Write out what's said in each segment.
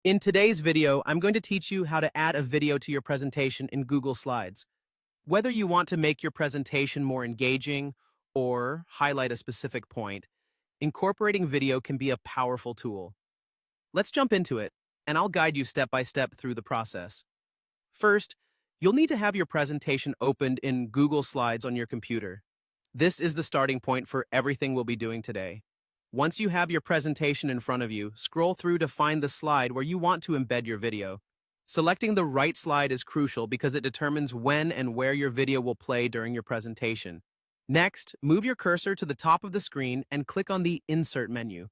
In today's video, I'm going to teach you how to add a video to your presentation in Google Slides. Whether you want to make your presentation more engaging or highlight a specific point, incorporating video can be a powerful tool. Let's jump into it, and I'll guide you step by step through the process. First, you'll need to have your presentation opened in Google Slides on your computer. This is the starting point for everything we'll be doing today. Once you have your presentation in front of you, scroll through to find the slide where you want to embed your video. Selecting the right slide is crucial because it determines when and where your video will play during your presentation. Next, move your cursor to the top of the screen and click on the Insert menu.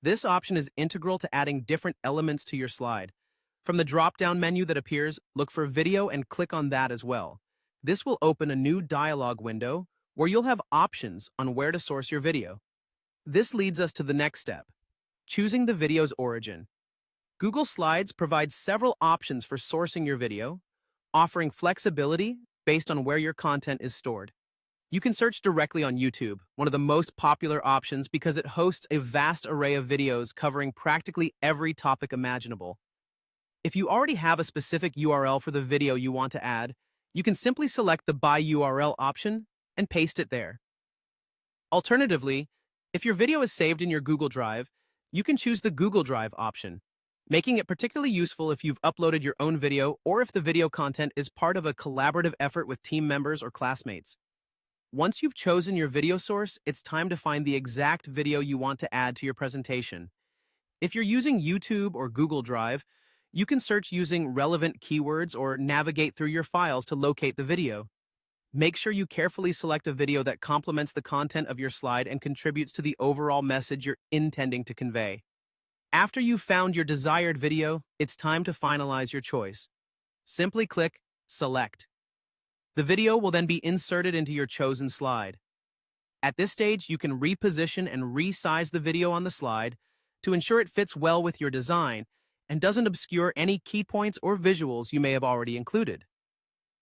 This option is integral to adding different elements to your slide. From the drop-down menu that appears, look for Video and click on that as well. This will open a new dialog window where you'll have options on where to source your video. This leads us to the next step, choosing the video's origin. Google Slides provides several options for sourcing your video, offering flexibility based on where your content is stored. You can search directly on YouTube, one of the most popular options because it hosts a vast array of videos covering practically every topic imaginable. If you already have a specific URL for the video you want to add, you can simply select the By URL option and paste it there. Alternatively, if your video is saved in your Google Drive, you can choose the Google Drive option, making it particularly useful if you've uploaded your own video or if the video content is part of a collaborative effort with team members or classmates. Once you've chosen your video source, it's time to find the exact video you want to add to your presentation. If you're using YouTube or Google Drive, you can search using relevant keywords or navigate through your files to locate the video. Make sure you carefully select a video that complements the content of your slide and contributes to the overall message you're intending to convey. After you've found your desired video, it's time to finalize your choice. Simply click Select. The video will then be inserted into your chosen slide. At this stage, you can reposition and resize the video on the slide to ensure it fits well with your design and doesn't obscure any key points or visuals you may have already included.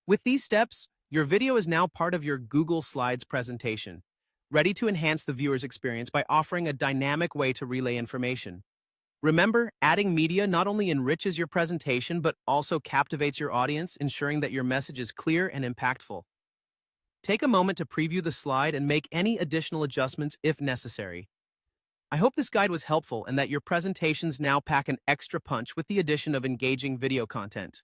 With these steps, your video is now part of your Google Slides presentation, ready to enhance the viewer's experience by offering a dynamic way to relay information. Remember, adding media not only enriches your presentation but also captivates your audience, ensuring that your message is clear and impactful. Take a moment to preview the slide and make any additional adjustments if necessary. I hope this guide was helpful and that your presentations now pack an extra punch with the addition of engaging video content.